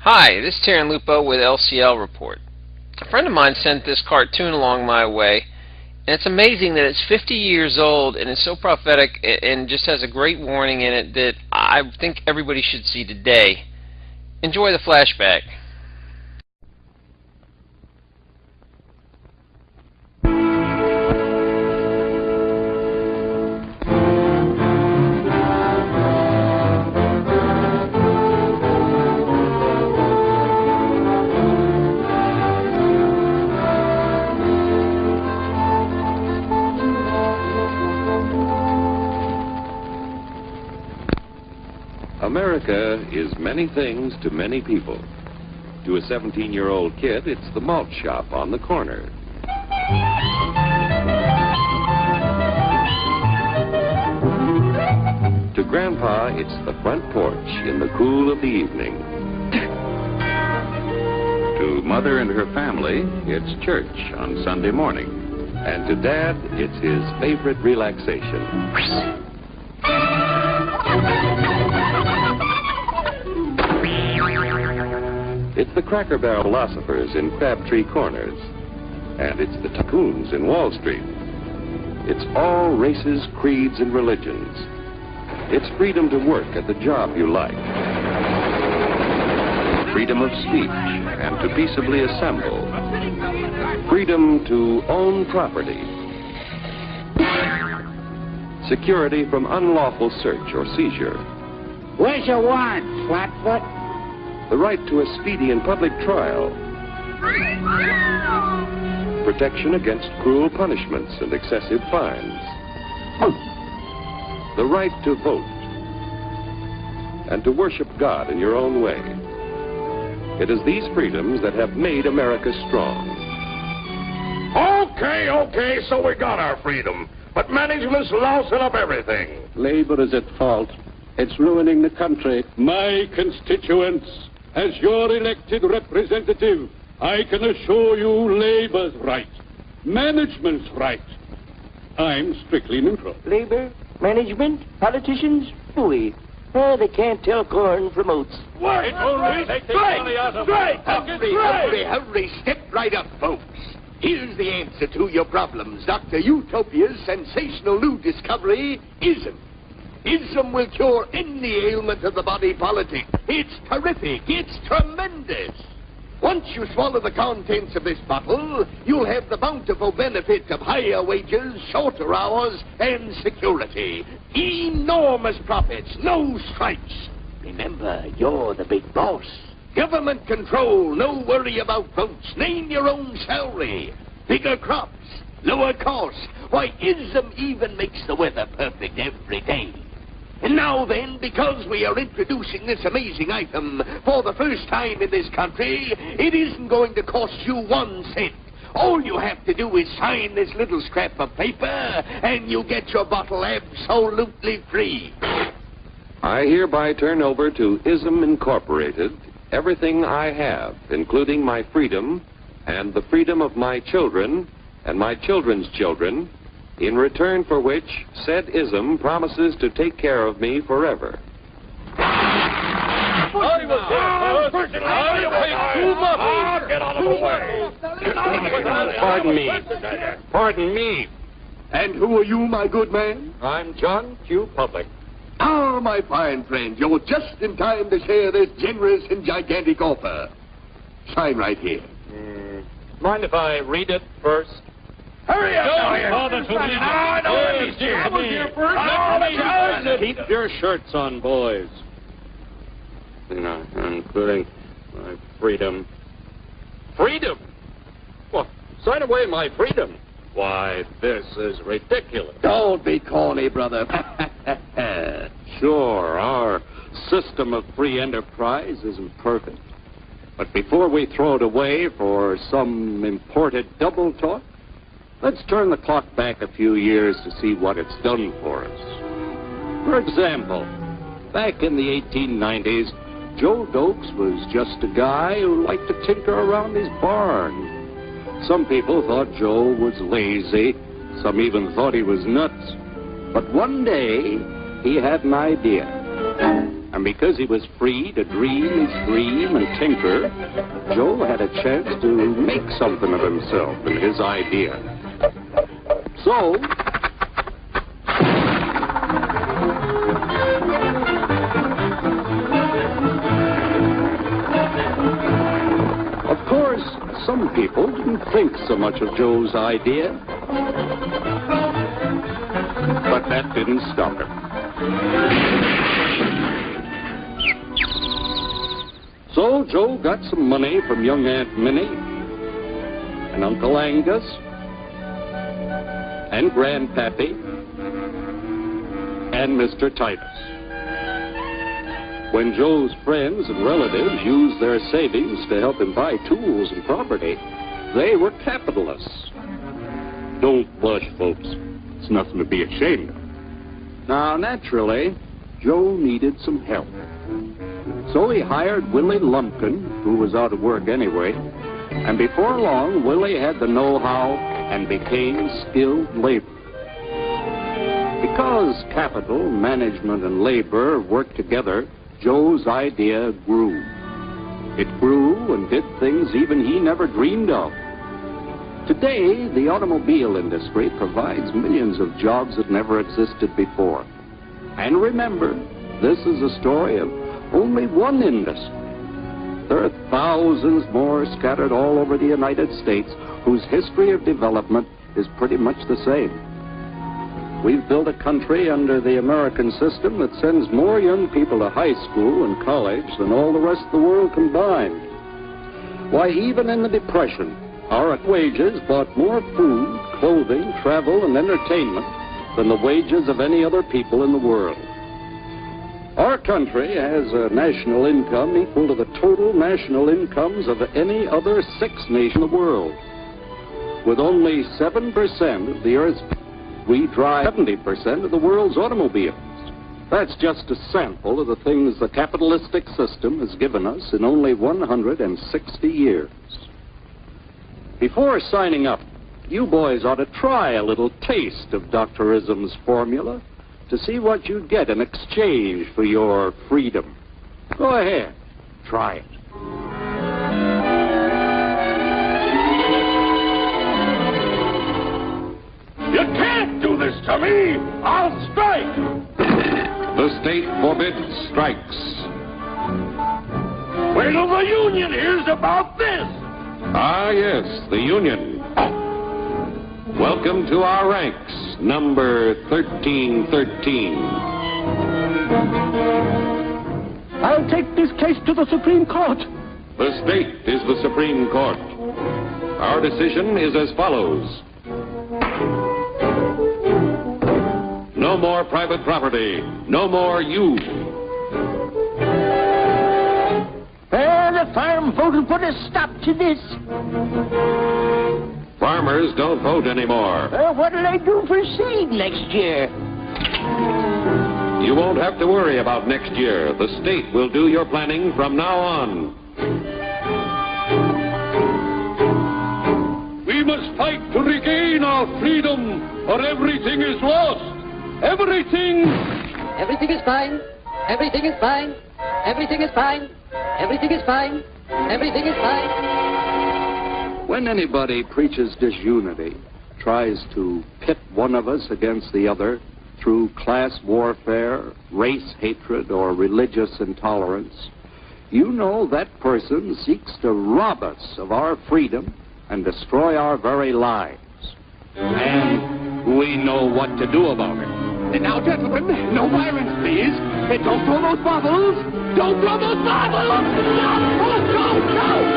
Hi, this is Terran Lupo with LCL Report. A friend of mine sent this cartoon along my way, and it's amazing that it's 50 years old and it's so prophetic and just has a great warning in it that I think everybody should see today. Enjoy the flashback. America is many things to many people. To a 17-year-old kid, it's the malt shop on the corner. To Grandpa, it's the front porch in the cool of the evening. To Mother and her family, it's church on Sunday morning. And to Dad, it's his favorite relaxation. It's the Cracker Barrel philosophers in Crabtree Corners. And it's the tycoons in Wall Street. It's all races, creeds, and religions. It's freedom to work at the job you like. Freedom of speech and to peaceably assemble. Freedom to own property. Security from unlawful search or seizure. Where's your warrant, Flatfoot? The right to a speedy and public trial. Protection against cruel punishments and excessive fines. The right to vote. And to worship God in your own way. It is these freedoms that have made America strong. Okay, so we got our freedom. But management's lousing up everything. Labor is at fault. It's ruining the country. My constituents, as your elected representative, I can assure you Labor's right. Management's right. I'm strictly neutral. Labor? Management? Politicians? Phooey. Oh, they can't tell corn from oats. What? Hurry, step right up, folks. Here's the answer to your problems. Dr. Utopia's sensational new discovery, ISM. ISM will cure any ailment of the body politic. It's terrific. It's tremendous. Once you swallow the contents of this bottle, you'll have the bountiful benefit of higher wages, shorter hours, and security. Enormous profits, no strikes. Remember, you're the big boss. Government control, no worry about votes. Name your own salary. Bigger crops, lower costs. Why, ISM even makes the weather perfect every day. And now then, because we are introducing this amazing item for the first time in this country, it isn't going to cost you 1 cent. All you have to do is sign this little scrap of paper, and you get your bottle absolutely free. I hereby turn over to ISM Incorporated everything I have, including my freedom and the freedom of my children and my children's children, in return for which said ISM promises to take care of me forever. Pardon me. And who are you, my good man? I'm John Q. Public. Ah, my fine friend, you're just in time to share this generous and gigantic offer. Sign right here. Mind if I read it first? Hurry up! Keep your shirts on, boys. Including my freedom. Freedom? Well, sign away my freedom. Why, this is ridiculous. Don't be corny, brother. Sure, our system of free enterprise isn't perfect. But before we throw it away for some imported double talk, let's turn the clock back a few years to see what it's done for us. For example, back in the 1890s, Joe Dokes was just a guy who liked to tinker around his barn. Some people thought Joe was lazy. Some even thought he was nuts. But one day, he had an idea. And because he was free to dream his dream and tinker, Joe had a chance to make something of himself and his idea. So, of course, some people didn't think so much of Joe's idea, but that didn't stop him. So Joe got some money from young Aunt Minnie and Uncle Angus and Grandpappy and Mr. Titus. When Joe's friends and relatives used their savings to help him buy tools and property, they were capitalists. Don't blush, folks. It's nothing to be ashamed of. Now, naturally, Joe needed some help. So he hired Willie Lumpkin, who was out of work anyway, and before long, Willie had the know-how and became skilled labor. Because capital, management, and labor worked together, Joe's idea grew. It grew and did things even he never dreamed of. Today, the automobile industry provides millions of jobs that never existed before. And remember, this is a story of only one industry. There are thousands more scattered all over the United States whose history of development is pretty much the same. We've built a country under the American system that sends more young people to high school and college than all the rest of the world combined. Why, even in the Depression, our wages bought more food, clothing, travel, and entertainment than the wages of any other people in the world. Our country has a national income equal to the total national incomes of any other sixth nation in the world. With only 7% of the Earth's, we drive 70% of the world's automobiles. That's just a sample of the things the capitalistic system has given us in only 160 years. Before signing up, you boys ought to try a little taste of Dr. Ism's formula to see what you get in exchange for your freedom. Go ahead, try it. You can't do this to me! I'll strike! The state forbids strikes. Wait till the union hears about this! Ah, yes, the union. Welcome to our ranks, number 1313. I'll take this case to the Supreme Court. The state is the Supreme Court. Our decision is as follows. No more private property. No more you. The farm vote will put a stop to this. Farmers don't vote anymore. What'll they do for seed next year? You won't have to worry about next year. The state will do your planning from now on. We must fight to regain our freedom, or everything is lost. Everything! Everything is fine. Everything is fine. Everything is fine. Everything is fine. Everything is fine. When anybody preaches disunity, tries to pit one of us against the other through class warfare, race hatred, or religious intolerance, you know that person seeks to rob us of our freedom and destroy our very lives. And we know what to do about it. And now, gentlemen, no violence, please. And don't throw those bottles. Don't throw those bottles. No, no, no.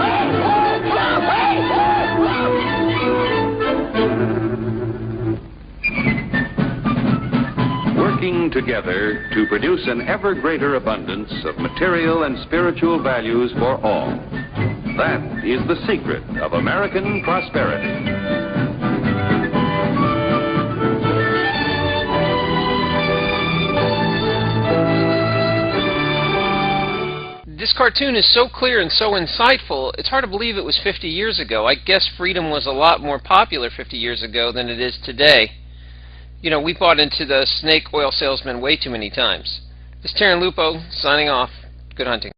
Working together to produce an ever greater abundance of material and spiritual values for all. That is the secret of American prosperity. This cartoon is so clear and so insightful, it's hard to believe it was 50 years ago. I guess freedom was a lot more popular 50 years ago than it is today. You know, we bought into the snake oil salesman way too many times. This is Terran Lupo signing off. Good hunting.